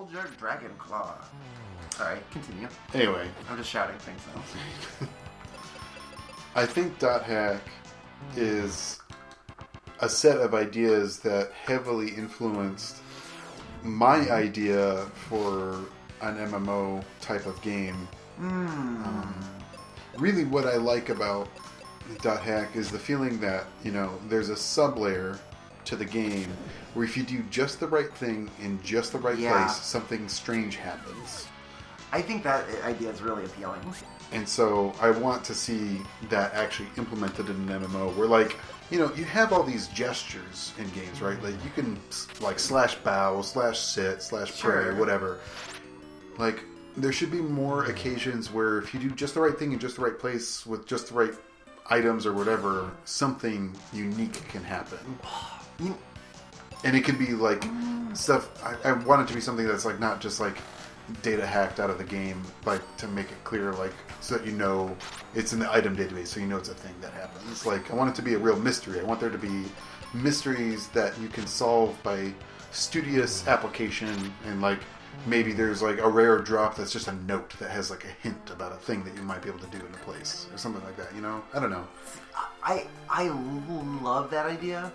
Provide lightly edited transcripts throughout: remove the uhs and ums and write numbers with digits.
Hold your dragon claw. Alright, continue. Anyway. I'm just shouting things now. I think Dot Hack is a set of ideas that heavily influenced my idea for an MMO type of game. Really what I like about Dot Hack is the feeling that, there's a sub-layer to the game where if you do just the right thing in just the right place, something strange happens. I think that idea is really appealing. And so I want to see that actually implemented in an MMO where, you have all these gestures in games, right? Like, you can, slash bow, slash sit, slash pray, whatever. Like, there should be more occasions where if you do just the right thing in just the right place with just the right items or whatever, something unique can happen. And it can be, stuff... I want it to be something that's, not just, data hacked out of the game, to make it clear, so that it's in the item database, so it's a thing that happens. I want it to be a real mystery. I want there to be mysteries that you can solve by studious application, and maybe there's a rare drop that's just a note that has a hint about a thing that you might be able to do in a place or something like that. I don't know. I love that idea.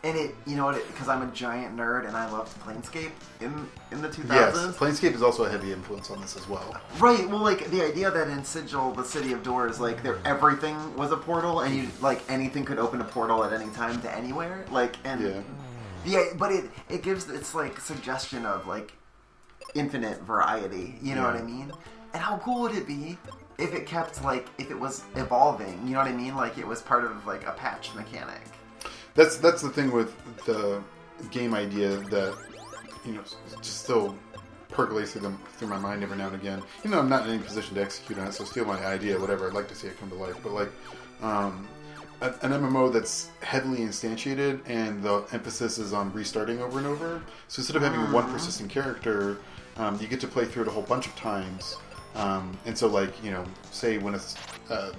And it, because I'm a giant nerd and I loved Planescape in the 2000s. Yes, Planescape is also a heavy influence on this as well. Right, well, the idea that in Sigil, the City of Doors, everything was a portal, and you, anything could open a portal at any time to anywhere, Yeah, but it gives, it's, suggestion of, infinite variety, you know what I mean? And how cool would it be if it kept, if it was evolving, you know what I mean? It was part of, a patch mechanic. That's the thing with the game idea that, just still percolates through my mind every now and again. I'm not in any position to execute on it, so steal my idea, whatever. I'd like to see it come to life. But, an MMO that's heavily instantiated and the emphasis is on restarting over and over. So instead of having one persistent character, you get to play through it a whole bunch of times. And so, say when a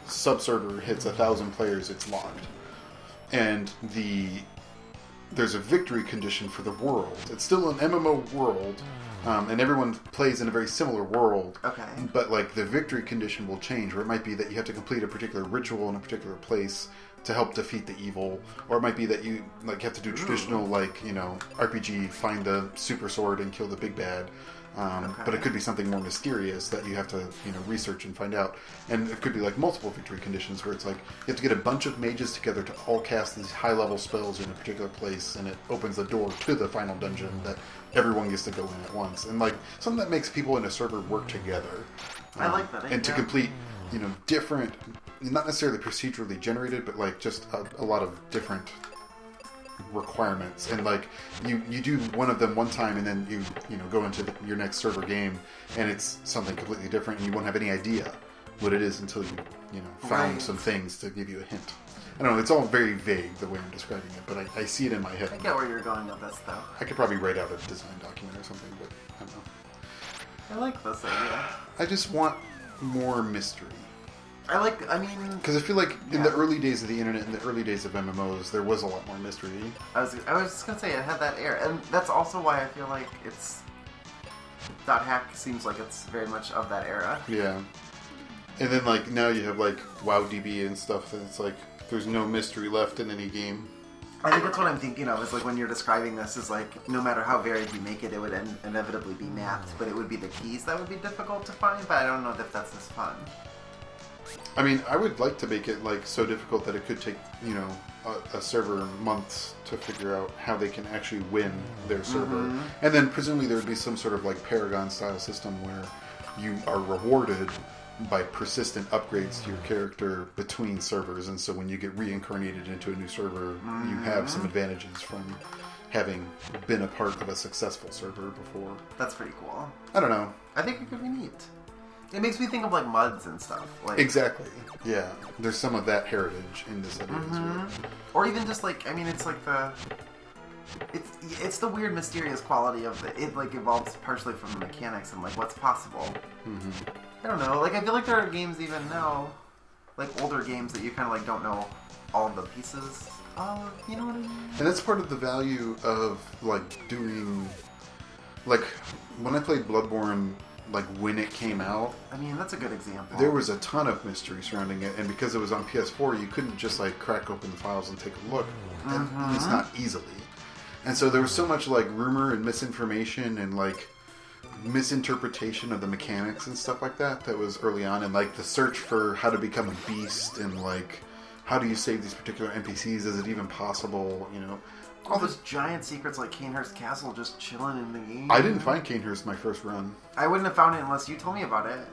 sub-server hits 1,000 players, it's locked. And there's a victory condition for the world. It's still an MMO world, and everyone plays in a very similar world. Okay. But the victory condition will change, or it might be that you have to complete a particular ritual in a particular place to help defeat the evil, or it might be that you have to do traditional RPG, find the super sword and kill the big bad. But it could be something more mysterious that you have to, research and find out. And it could be multiple victory conditions where it's you have to get a bunch of mages together to all cast these high-level spells in a particular place, and it opens the door to the final dungeon that everyone gets to go in at once. And something that makes people in a server work together. I like that idea. And to complete, different, not necessarily procedurally generated, but just a lot of different requirements, and you do one of them one time, and then you go into your next server game, and it's something completely different, and you won't have any idea what it is until you found some things to give you a hint. I don't know, it's all very vague the way I'm describing it, but I see it in my head. I get where you're going with this, though. I could probably write out a design document or something, but I don't know. I like this idea. I just want more mystery. Because I feel in the early days of the internet, in the early days of MMOs, there was a lot more mystery. I was just going to say, it had that air. And that's also why I feel it's... Dot Hack seems like it's very much of that era. Yeah. And then, now you have, WoWDB and stuff, and it's there's no mystery left in any game. I think that's what I'm thinking of, is when you're describing this, is no matter how varied you make it, it would inevitably be mapped, but it would be the keys that would be difficult to find, but I don't know if that's as fun. I would like to make it so difficult that it could take a server months to figure out how they can actually win their server, and then presumably there would be some sort of Paragon style system where you are rewarded by persistent upgrades to your character between servers, and so when you get reincarnated into a new server, you have some advantages from having been a part of a successful server before. That's pretty cool. I don't know. I think it could be neat. It makes me think of MUDs and stuff. Exactly. Yeah. There's some of that heritage in this idea as well. Or even just it's it's the weird mysterious quality of it. It evolves partially from the mechanics and what's possible. I don't know. I feel there are games even now, older games that you kind of don't know all the pieces of. You know what I mean? And that's part of the value of doing like when I played Bloodborne, like when it came out, I mean, that's a good example. there was a ton of mystery surrounding it, and because it was on PS4, you couldn't just like crack open the files and take a look, at least not easily. And so there was so much like rumor and misinformation and like misinterpretation of the mechanics and stuff like that was early on, and like the search for how to become a beast and like how do you save these particular NPCs, is it even possible, you know, all those giant secrets like Canehurst Castle just chilling in the game. I didn't find Canehurst my first run. I wouldn't have found it unless you told me about it.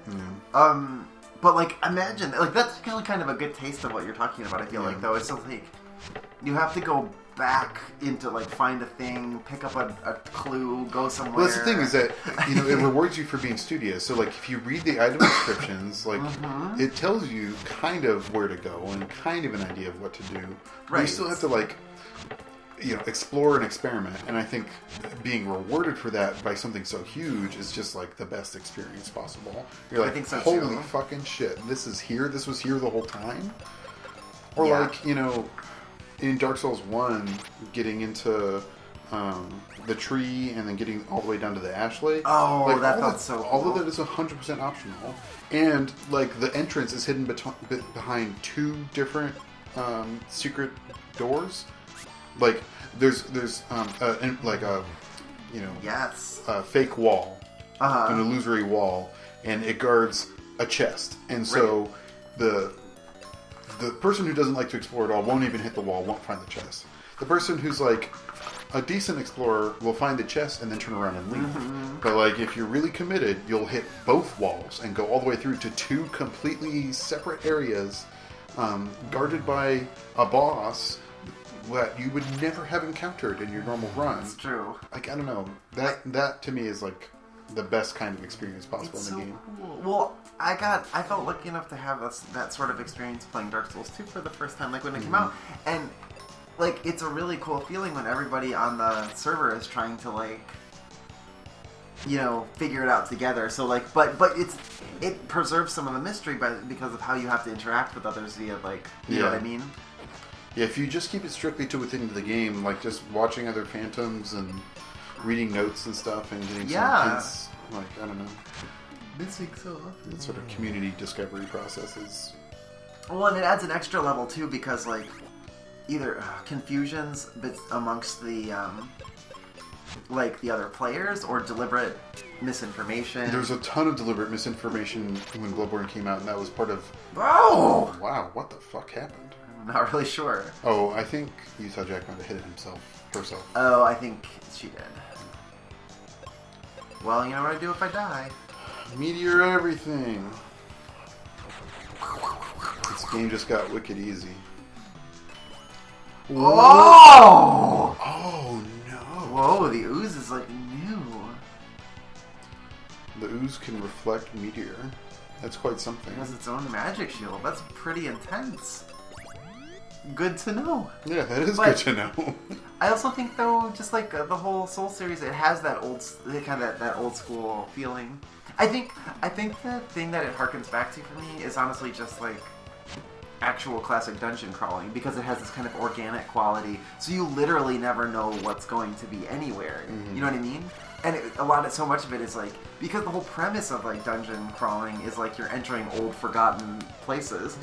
Yeah. But like imagine, like that's actually kind of a good taste of what you're talking about. I feel like though it's still like you have to go back into like find a thing, pick up a clue, go somewhere. Well, that's the thing is that you know it rewards you for being studious. So like if you read the item descriptions, like it tells you kind of where to go and kind of an idea of what to do. Right. You still have to like explore and experiment. And I think being rewarded for that by something so huge is just like the best experience possible. You're like, I think so holy too. Fucking shit! This is here. This was here the whole time. Or like in Dark Souls 1, getting into the tree and then getting all the way down to the ash lake. Oh, like, that felt so cool. All of that is 100% optional. And like the entrance is hidden behind 2 different secret doors. Like there's like a a fake wall, an illusory wall, and it guards a chest. And so the person who doesn't like to explore at all won't even hit the wall, won't find the chest. The person who's like a decent explorer will find the chest and then turn around and leave. But like if you're really committed, you'll hit both walls and go all the way through to 2 completely separate areas, guarded by a boss that you would never have encountered in your normal run. That's true. Like I don't know, that to me is like the best kind of experience possible in the game. Cool. Well, I felt lucky enough to have that sort of experience playing Dark Souls 2 for the first time, like when it came out, and like it's a really cool feeling when everybody on the server is trying to like figure it out together. So like, but it preserves some of the mystery because of how you have to interact with others via like you know what I mean. Yeah, if you just keep it strictly to within the game, like just watching other phantoms and reading notes and stuff and getting some hints, like, I don't know. Missing so often. That sort of community discovery processes. Well, and it adds an extra level, too, because, like, either confusions amongst the, like, the other players or deliberate misinformation. There's a ton of deliberate misinformation when Bloodborne came out, and that was part of... Oh! Wow, what the fuck happened? I'm not really sure. Oh, I think Utah Jack might have hit it herself. Oh, I think she did. Well, you know what I do if I die? Meteor everything. This game just got wicked easy. Oh! Oh no! Whoa, the ooze is like new. The ooze can reflect meteor. That's quite something. It has its own magic shield. That's pretty intense. Good to know. Yeah, that is good to know. I also think, though, just like the whole Soul series, it has that that old school feeling. I think the thing that it harkens back to for me is honestly just like actual classic dungeon crawling, because it has this kind of organic quality. So you literally never know what's going to be anywhere. You know what I mean? And so much of it is like, because the whole premise of like dungeon crawling is like you're entering old forgotten places.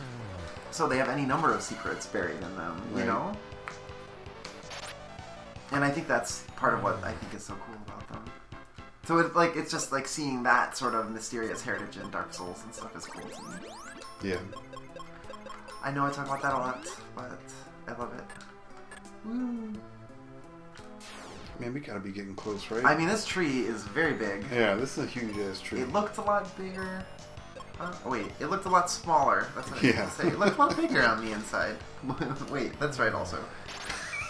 So they have any number of secrets buried in them, you know? And I think that's part of what I think is so cool about them. So it's just like seeing that sort of mysterious heritage in Dark Souls and stuff is cool to me. Yeah. I know I talk about that a lot, but I love it. Woo. Man, we gotta be getting close, right? I mean, this tree is very big. Yeah, this is a huge ass tree. It looked a lot bigger. Wait, it looked a lot smaller. That's what I was going to say. It looked a lot bigger on the inside. Wait, that's right also.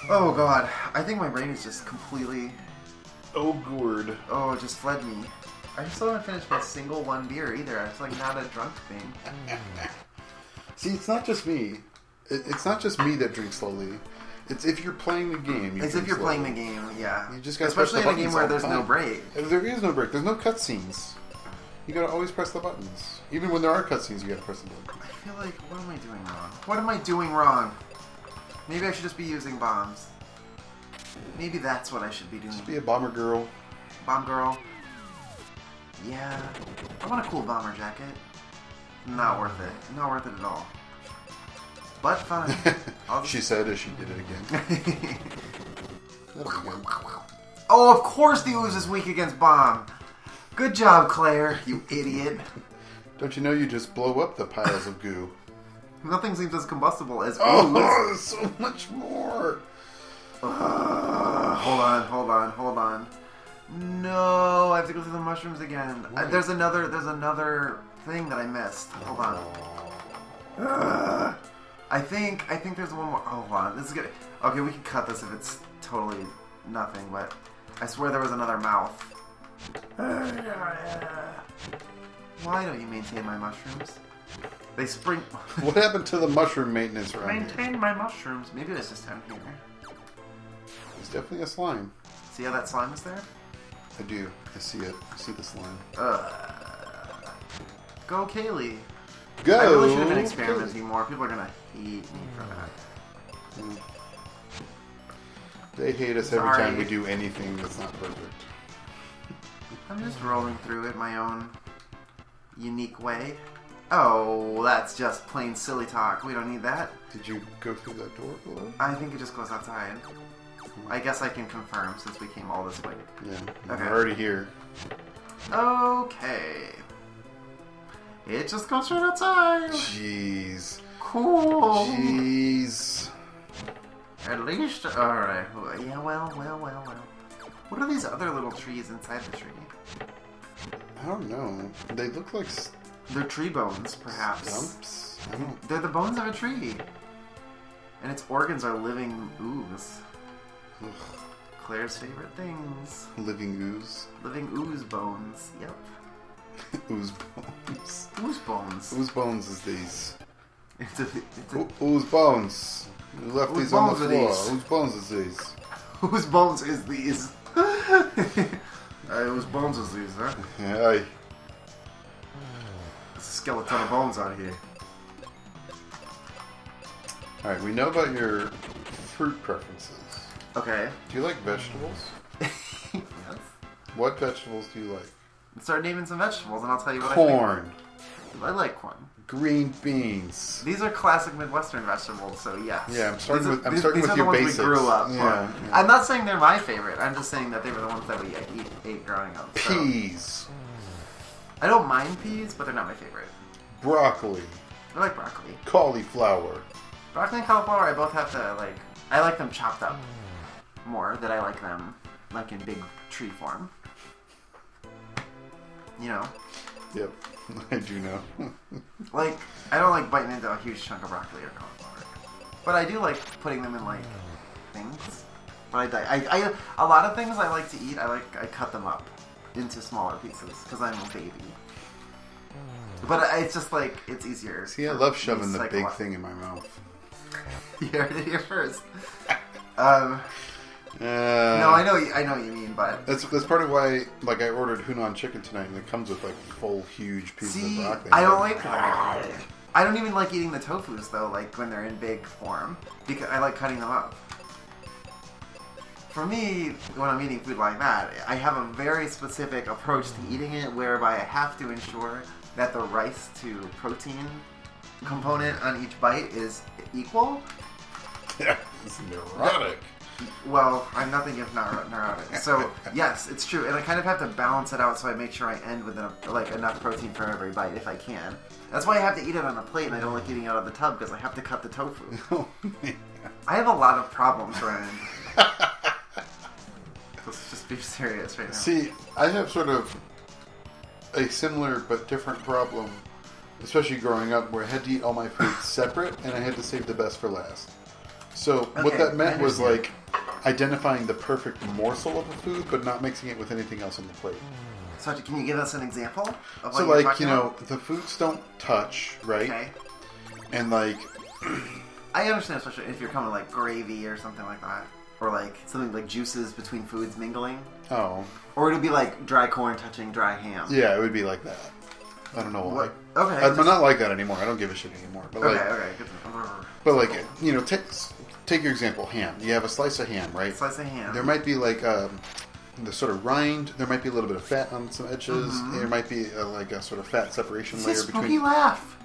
Oh god, I think my brain is just completely... Oh, gourd. Oh, it just fled me. I still haven't finished my single one beer either. It's like not a drunk thing. See, it's not just me. It's not just me that drinks slowly. It's if you're playing the game. It's if you're playing the game, yeah. You just gotta especially press the in a game where there's no break. There is no break. There's no cutscenes. You gotta always press the buttons. Even when there are cutscenes, you gotta press the buttons. I feel like, what am I doing wrong? What am I doing wrong? Maybe I should just be using bombs. Maybe that's what I should be doing. Just be a bomber girl. Bomb girl. Yeah. I want a cool bomber jacket. Not worth it. Not worth it at all. But fun. She said as she did it again. That'll be good. Oh, of course the ooze is weak against bomb. Good job, Claire, you idiot. Don't you know you just blow up the piles of goo? Nothing seems as combustible as ooze. Oh, so much more. Hold on. No, I have to go through the mushrooms again. There's another thing that I missed. Hold on. I think there's one more. Hold on. This is good. Okay, we can cut this if it's totally nothing, but I swear there was another mouth. Why don't you maintain my mushrooms? They spring. What happened to the mushroom maintenance around Maintain here? my mushrooms. Maybe it's just down here. It's definitely a slime. See how that slime is there? I do. I see it. I see the slime. Go, Kaylee. Go! I really should have been experimenting more. People are gonna hate me for that. Mm. They hate us every time we do anything that's not perfect. I'm just rolling through it my own unique way. Oh, that's just plain silly talk. We don't need that. Did you go through that door below? I think it just goes outside. I guess I can confirm since we came all this way. Yeah, Okay. we're already here. Okay. It just goes right outside. Jeez. Cool. Jeez. At least, alright. Yeah, well. What are these other little trees inside the tree? I don't know. They look like They're tree bones, perhaps. stumps. I don't. They're the bones of a tree. And its organs are living ooze. Ugh. Claire's favorite things. Living ooze. Living ooze bones. Yep. Ooze bones. Ooze bones. Ooze bones is these. It's a Ooze bones. You left Whose these on the bones are floor. these? Whose bones is these? whose bones is these? Whose bones is these, huh? Yeah, There's a skeleton of bones out here. Alright, we know about your fruit preferences. Okay. Do you like vegetables? Yes. What vegetables do you like? Start naming some vegetables and I'll tell you what Corn. I think. I like corn. Green beans. These are classic Midwestern vegetables, so yes. Yeah, I'm starting with these your are the ones basics. we grew up. Yeah, for. yeah. I'm not saying they're my favorite. I'm just saying that they were the ones that we ate growing up. So. Peas. I don't mind peas, but they're not my favorite. Broccoli. I like broccoli. Cauliflower. Broccoli and cauliflower, I both have to like. I like them chopped up more than I like them like in big tree form. You know. Yep, I do know. Like, I don't like biting into a huge chunk of broccoli or cauliflower. But I do like putting them in, like, things. But I a lot of things I like to eat, I cut them up into smaller pieces, because I'm a baby. But it's just, like, it's easier. See, I love shoving the big thing in my mouth. You heard it here first. No, I know what you mean, but that's part of why, like, I ordered Hunan chicken tonight, and it comes with like full, huge pieces of broccoli. I don't like that. I don't even like eating the tofus though, like when they're in big form, because I like cutting them up. For me, when I'm eating food like that, I have a very specific approach to eating it, whereby I have to ensure that the rice to protein component on each bite is equal. Yeah, it's neurotic. Well, I'm nothing if not neurotic. So, yes, it's true. And I kind of have to balance it out so I make sure I end with enough protein for every bite if I can. That's why I have to eat it on a plate and I don't like eating out of the tub because I have to cut the tofu. Oh, man. I have a lot of problems, Ryan. Let's just be serious right now. See, I have sort of a similar but different problem, especially growing up, where I had to eat all my food separate and I had to save the best for last. So what that meant was like identifying the perfect morsel of a food, but not mixing it with anything else on the plate. So can you give us an example of what So you're like, talking about? the foods don't touch, right? Okay. And like, I understand, especially if you're coming like gravy or something like that. Or like something like juices between foods mingling. oh, Or it'll be like dry corn touching dry ham. yeah, it would be like that. I don't know why. What? Okay. I'm not like that anymore. I don't give a shit anymore. But like, Okay. Good. but like, take your example, ham. You have a slice of ham, right? Slice of ham. There might be like the sort of rind. There might be a little bit of fat on some edges. Mm-hmm. There might be like a sort of fat separation It's layer his spooky between. laugh.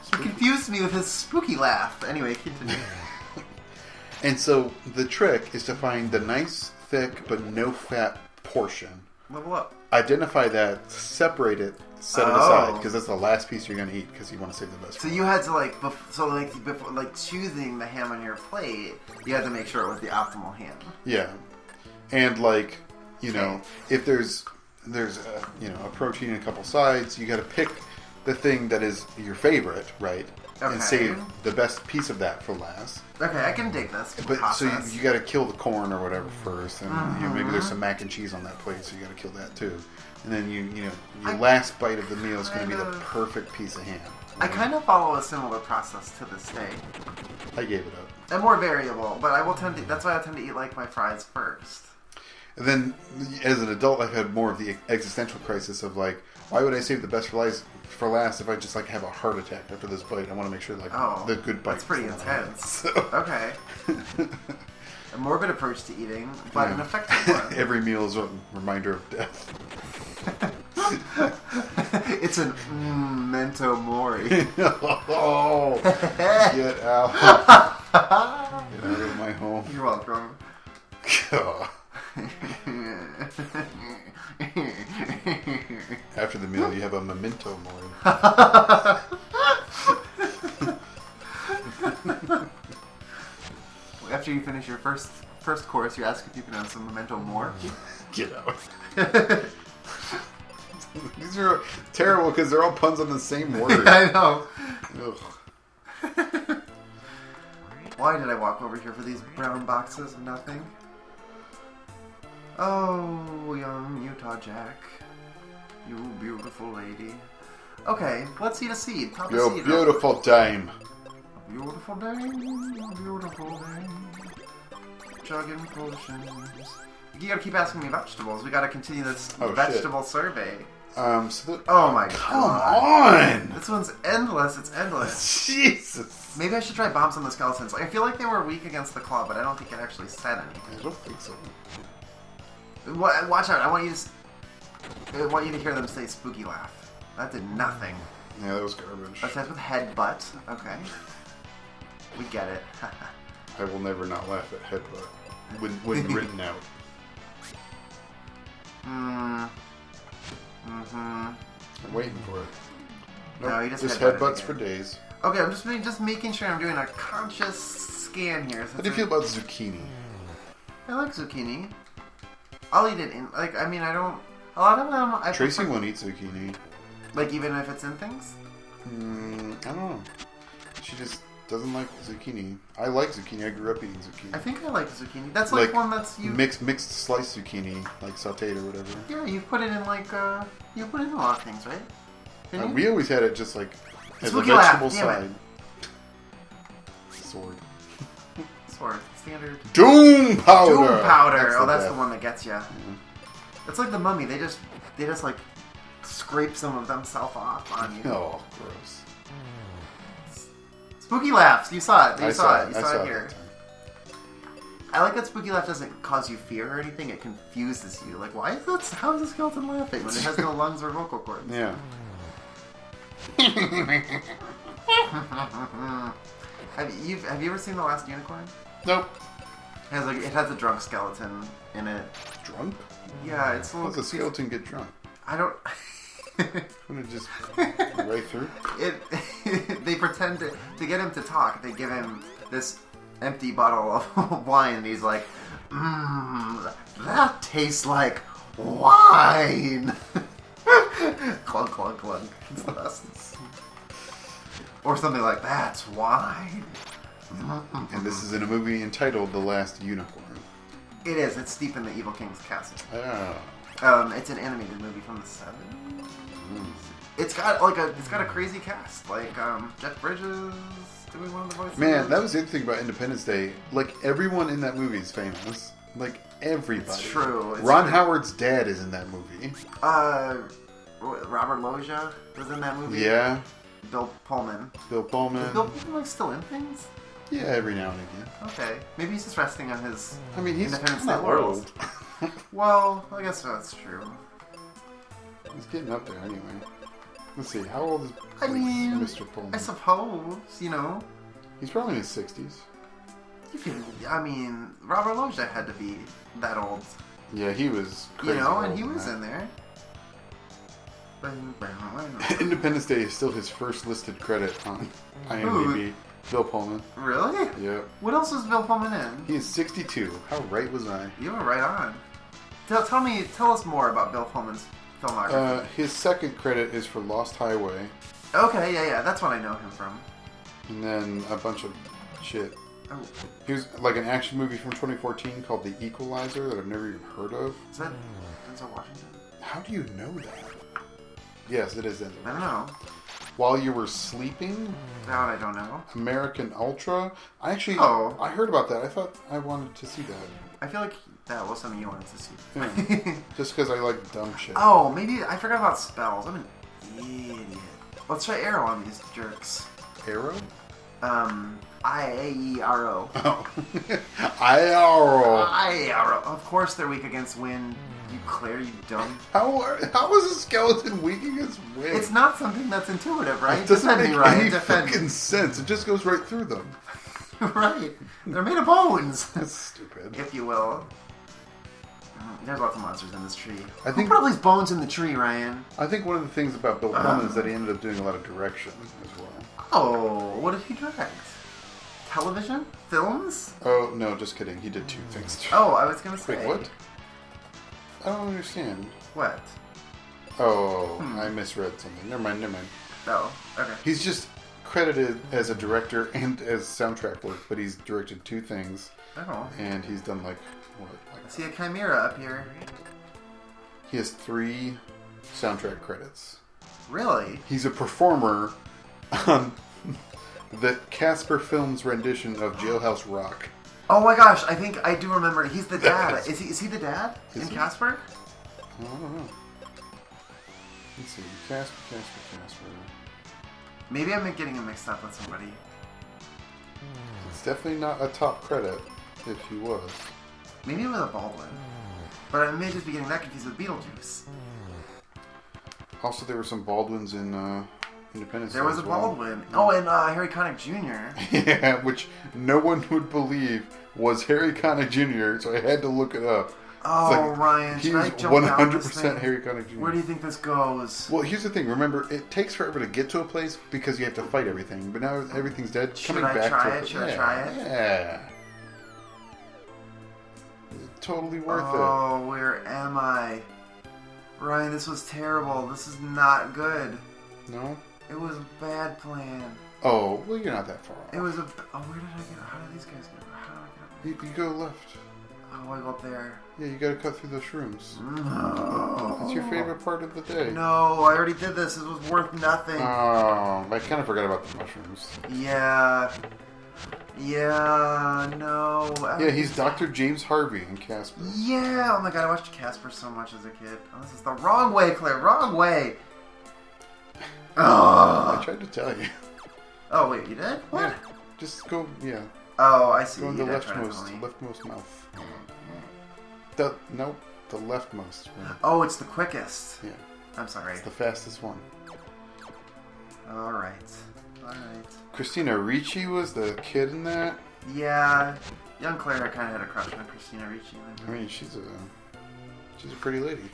He confused me with his spooky laugh. Anyway, continue. And so the trick is to find the nice, thick, but no fat portion. Level up. Identify that, separate it, set it aside, because that's the last piece you're going to eat because you want to save the best. So you had to before choosing the ham on your plate, you had to make sure it was the optimal ham. Yeah, and if there's a protein and a couple sides, you got to pick the thing that is your favorite, right? Okay. And save the best piece of that for last. Okay, I can dig this. But process. so you got to kill the corn or whatever first, and maybe there's some mac and cheese on that plate, so you got to kill that too. And then your last bite of the meal is going to be the perfect piece of ham. I kind of follow a similar process to this day. I gave it up. And more variable, but I will tend to. That's why I tend to eat like my fries first. And then, as an adult, I've had more of the existential crisis of like, why would I save the best for last if I just like have a heart attack after this bite? I want to make sure the good bite. That's pretty intense. So. Okay. A morbid approach to eating, but an effective one. Every meal is a reminder of death. It's an memento mori. Oh, get out! Get out of my home. You're welcome. After the meal, you have a memento mori. After you finish your first course, you ask if you can have some memento more. Get out. These are terrible because they're all puns on the same word. I know. Ugh. Why did I walk over here for these brown boxes of nothing? Oh, young Utah Jack. You beautiful lady. Okay, let's eat a seed. Pop a You seed. beautiful dame. A beautiful dame. Beautiful dame. Chugging potions. You gotta keep asking me vegetables. We gotta continue this vegetable survey. Oh my come god. on! This one's endless. It's endless. Jesus. Maybe I should try bombs on the skeletons. I feel like they were weak against the claw, but I don't think it actually said anything. I don't think so. Watch out! I want you to hear them say "spooky laugh." That did nothing. Yeah, that was garbage. That starts with headbutt. Okay, we get it. I will never not laugh at headbutt when written out. I'm waiting for it. Nope, No, he just headbutts for days. Okay, I'm just making sure I'm doing a conscious scan here. How do you feel about zucchini? I like zucchini. I'll eat it in I don't. A lot of them. Tracy won't eat zucchini. Like even if it's in things. I don't know. She just doesn't like zucchini. I like zucchini. I grew up eating zucchini. I think I like zucchini. That's like one that's you mixed sliced zucchini, like sautéed or whatever. Yeah, you put it in you put it in a lot of things, right? We always had it just like as Spooky a vegetable laugh, damn side. Sword. Standard. Doom powder. Doom powder. That's That's the one that gets you. It's like the Mummy. They just like scrape some of themselves off on you. Oh, gross. Spooky laughs. You saw it. I You saw saw it. it. You I saw saw it it here. that time. I like that spooky laugh doesn't cause you fear or anything. It confuses you. Like, how is the skeleton laughing when it has no lungs or vocal cords? Yeah. Have you ever seen The Last Unicorn? Nope. It has a drunk skeleton in it. Drunk? Yeah, it's a How little. does a skeleton get drunk? I don't. Wouldn't it just right through? They pretend to get him to talk. They give him this empty bottle of wine, and he's like, that tastes like wine. Clunk, clunk, clunk. It's the best. Or something like, that's wine. And this is in a movie entitled The Last Unicorn. It is. It's deep in the Evil King's castle. Ah. It's an animated movie from the 70s. It's got a crazy cast, like Jeff Bridges doing one of the voices. Man, that was the other thing about Independence Day. Like, everyone in that movie is famous. Like, everybody. It's true. Ron Howard's dad is in that movie. Robert Loggia was in that movie. Yeah. Bill Pullman. Is Bill Pullman still in things? Yeah, every now and again. Okay. Maybe he's just resting on his I mean, he's Independence not Day laurels. old. Well, I guess that's true. He's getting up there anyway. Let's see, how old is Mr. Pullman? I suppose, you know. He's probably in his 60s. Robert Loggia had to be that old. Yeah, he was crazy. You know, and he was in there. Independence Day is still his first listed credit on IMDb. Bill Pullman. Really? Yep. What else was Bill Pullman in? He is 62. How right was I? You were right on. Tell us more about Bill Pullman's filmography. His second credit is for Lost Highway. Okay, yeah, that's what I know him from. And then a bunch of shit. Oh. Here's like an action movie from 2014 called The Equalizer that I've never even heard of. Is that Denzel Washington? How do you know that? Yes, it is Denzel. I don't know. While You Were Sleeping? That I don't know. American Ultra? I heard about that. I thought I wanted to see that. I feel like that was something you wanted to see. Yeah. Just because I like dumb shit. Oh, maybe I forgot about spells. I'm an idiot. Let's try arrow on these jerks. Arrow? I-A-E-R-O. Oh. I-arrow. Of course they're weak against wind. You Claire, you dumb. How is a skeleton weak against wind? It's not something that's intuitive, right? It doesn't make any Defend fucking sense. It just goes right through them. Right. They're made of bones. That's stupid. If you will. There's lots of monsters in this tree. Who put all these bones in the tree, Ryan? I think one of the things about Bill Pullman is that he ended up doing a lot of direction as well. Oh, what did he direct? Television? Films? Oh, no, just kidding. He did two things. Oh, I was going to say. Wait, what? I don't understand. What? Oh, I misread something. Never mind. Oh, okay. He's just credited as a director and as soundtrack work, but he's directed two things. Oh. And he's done I see a chimera up here. He has 3 soundtrack credits. Really? He's a performer on the Casper Films rendition of Jailhouse Rock. Oh my gosh, I think I do remember. He's the dad. Is he the dad in Casper? I don't know. Let's see. Casper. Maybe I'm getting him mixed up with somebody. It's definitely not a top credit, if he was. Maybe it was a Baldwin. But I may just be getting that confused with Beetlejuice. Also, there were some Baldwins in Independence Day. There was a Baldwin. Oh, and Harry Connick Jr. Yeah, which no one would believe was Harry Connick Jr., so I had to look it up. Oh, Ryan, he's should I jump down this 100% thing? Harry Connick Jr. Where do you think this goes? Well, here's the thing. Remember, it takes forever to get to a place because you have to fight everything. But now everything's dead. Should I try it? Yeah. Totally worth it. Oh, where am I? Ryan, this was terrible. This is not good. No? It was a bad plan. Oh, well, you're not that far off. It was a... Oh, where did I get... How did these guys get... How do I get up? You go left. Oh, I go up there. Yeah, you gotta cut through the shrooms. No. That's your favorite part of the day. No, I already did this. It was worth nothing. Oh, I kind of forgot about the mushrooms. Yeah. Yeah, no. Yeah, he's Dr. James Harvey in Casper. Yeah. Oh my god, I watched Casper so much as a kid. Oh, this is the wrong way, Claire. Wrong way. Oh. I tried to tell you. Oh, wait, you did? What? Yeah. Just go, yeah. Oh, I see. Go in the You did try to leftmost mouth. Nope, the leftmost one. Oh, it's the quickest. Yeah. I'm sorry. It's the fastest one. Alright. Christina Ricci was the kid in that. Yeah. Young Claire kind of had a crush on Christina Ricci. I mean, she's a pretty lady.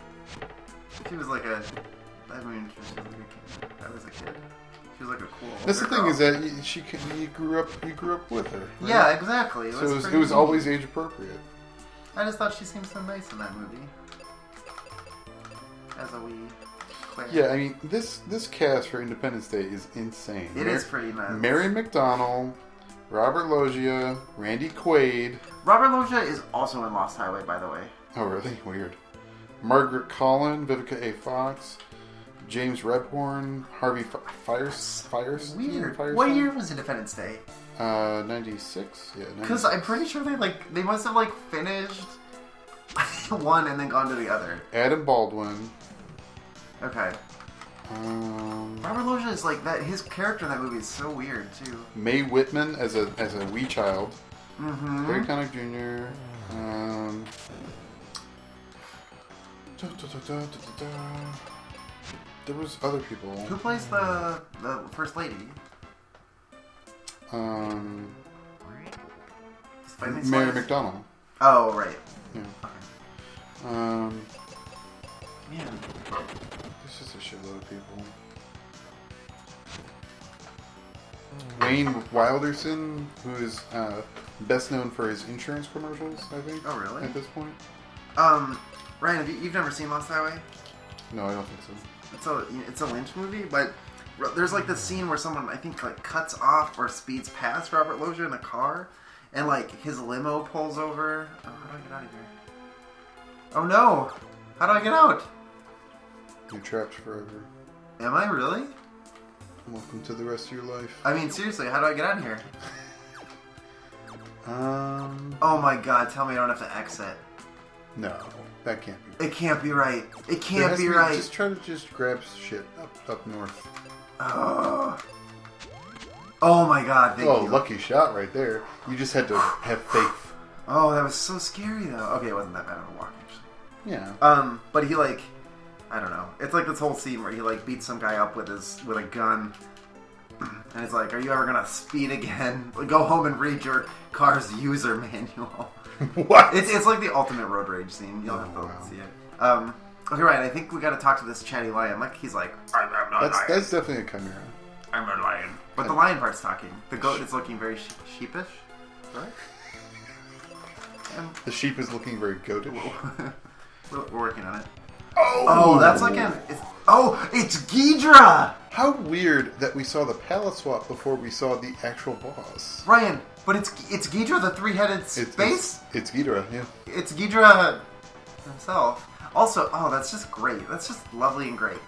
She was like a... I mean, she was like a kid. I was a kid. She was like a cool... That's the thing girl. is that you grew up with her. Right? Yeah, exactly. So it was always age appropriate. I just thought she seemed so nice in that movie. As a wee Claire. Yeah, I mean, this cast for Independence Day is insane. It is pretty nice. Mary McDonnell, Robert Loggia, Randy Quaid. Robert Loggia is also in Lost Highway, by the way. Oh, really? Weird. Margaret Collin, Vivica A. Fox, James Rebhorn, Harvey Firestein. Weird. What year was Independence Day? 96? Yeah, 96. Because I'm pretty sure they must have finished one and then gone to the other. Adam Baldwin. Okay. Robert Loggia is that. His character in that movie is so weird too. Mae Whitman as a wee child. Mm-hmm. Harry Connick Jr. There was other people. Who plays the first lady? Mary McDonnell. Oh, right. Yeah. Okay. Man. This is a shitload of people. Wayne Wilderson, who is best known for his insurance commercials, I think. Oh, really? At this point. Ryan, you've never seen Lost Highway? No, I don't think so. It's a Lynch movie, but there's like this scene where someone, I think, like cuts off or speeds past Robert Loggia in a car, and like his limo pulls over. Oh, how do I get out of here? Oh no! How do I get out? You're trapped forever. Am I really? Welcome to the rest of your life. I mean, seriously, how do I get out of here? Oh my god, tell me I don't have to exit. No, that can't be. It can't be right. It can't be right. Just try to grab shit up north. Oh my god, thank you. Lucky shot right there. You just had to have faith. Oh, that was so scary though. Okay, it wasn't that bad of a walk actually. Yeah. But he like, I don't know. It's like this whole scene where he like beats some guy up with a gun, and he's like, "Are you ever gonna speed again? Go home and read your car's user manual." What? It's like the ultimate road rage scene. You'll have to see it. Okay, Ryan. I think we got to talk to this chatty lion. Like he's like, "I'm not lion." That's definitely a chimera. I'm a lion. But the lion part's talking. The goat is looking very sheepish. Right? The sheep is looking very goatish. We're working on it. Oh, that's like it's Gidrah! How weird that we saw the palette swap before we saw the actual boss. Ryan, but it's Gidrah, the three-headed space? It's Gidrah, yeah. It's Gidrah himself. Also, that's just great. That's just lovely and great.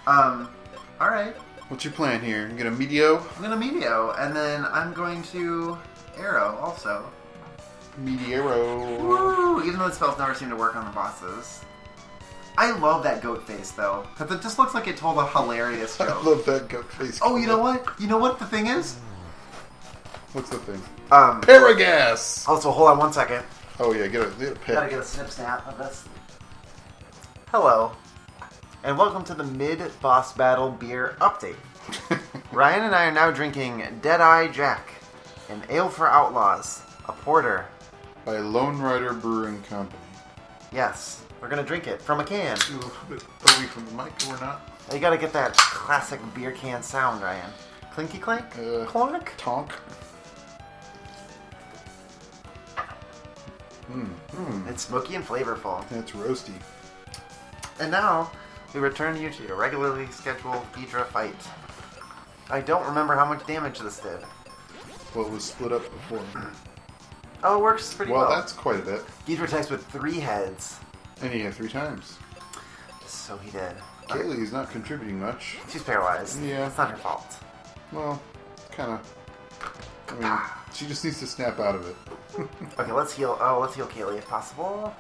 Alright. What's your plan here? You gonna Medio? I'm gonna Medio, and then I'm going to Arrow also. Meteoro. Woo! Even though the spells never seem to work on the bosses. I love that goat face, though. Because it just looks like it told a hilarious joke. I love that goat face. Oh, you know what? You know what the thing is? What's the thing? Paragas! Also, hold on one second. Oh, yeah, get a pick. Gotta get a snip snap of this. Hello. And welcome to the mid-boss battle beer update. Ryan and I are now drinking Deadeye Jack, an ale for outlaws, a porter. By Lonerider Brewing Company. Yes, we're gonna drink it from a can. A little bit away from the mic, or not. You gotta get that classic beer can sound, Ryan. Clinky clink? Clonk? Tonk. It's smoky and flavorful. It's roasty. And now, we return you to your regularly scheduled Gidrah fight. I don't remember how much damage this did. Well, it was split up before. Oh, it works pretty well. Well, that's quite a bit. Gidrah attacks with 3 heads. And he hit 3 times. So he did. Kaylee's not contributing much. She's paralyzed. Yeah. It's not her fault. Well, kind of. I mean, she just needs to snap out of it. Okay, let's heal. Oh, let's heal Kaylee if possible.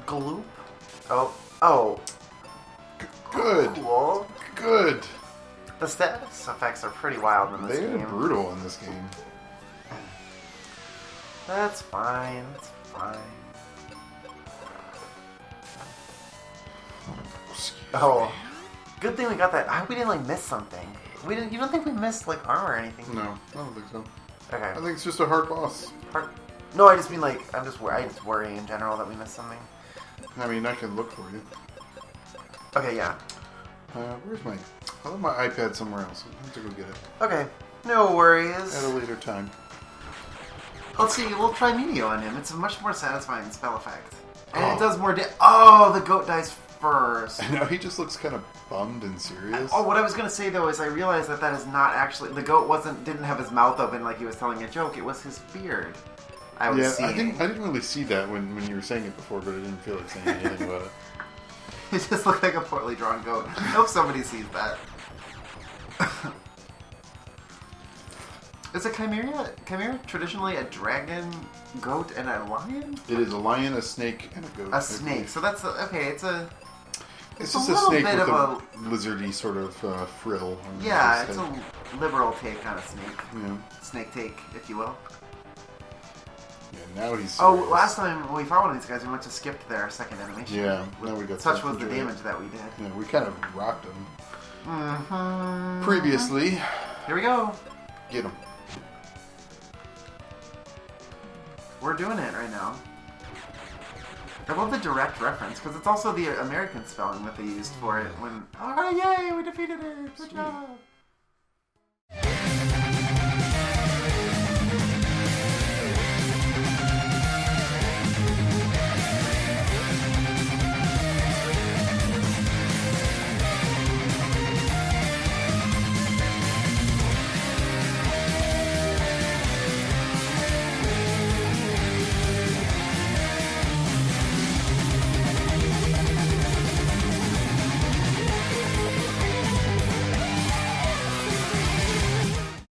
Gloop. Oh. Good. Cool. Good. The status effects are pretty wild in this game. They're brutal in this game. That's fine. That's fine. Oh, good thing we got that. I hope we didn't miss something. We didn't. You don't think we missed armor or anything? No, I don't think so. Okay. I think it's just a hard boss. No, I just mean I just worry in general that we missed something. I mean, I can look for you. Okay, yeah. Where's my? I left my iPad somewhere else. I have to go get it. Okay, no worries. At a later time. Let's see. We'll try Meteor on him. It's a much more satisfying spell effect, and it does more. The goat dies first. I know, he just looks kind of bummed and serious. What I was gonna say though is I realized that is not actually the goat didn't have his mouth open like he was telling a joke. It was his beard. I didn't really see that when you were saying it before, but I didn't feel like saying anything about it. It just looked like a poorly drawn goat. I hope somebody sees that. Is a chimera traditionally a dragon, goat, and a lion? It is a lion, a snake, and a goat. A snake. So that's okay. It's just a snake with a lizardy sort of frill. Yeah, it's a liberal take on a snake. Yeah. Snake take, if you will. Yeah, now he's. Oh, serious. last time when we fought one of these guys, we went to skip their second animation. Yeah, now we got such was the enjoy it. damage that we did. Yeah, we kind of rocked him. Mm-hmm. Previously. Here we go. Get him. We're doing it right now. I love the direct reference, because it's also the American spelling that they used for it when... Oh, yay, we defeated it! Good job!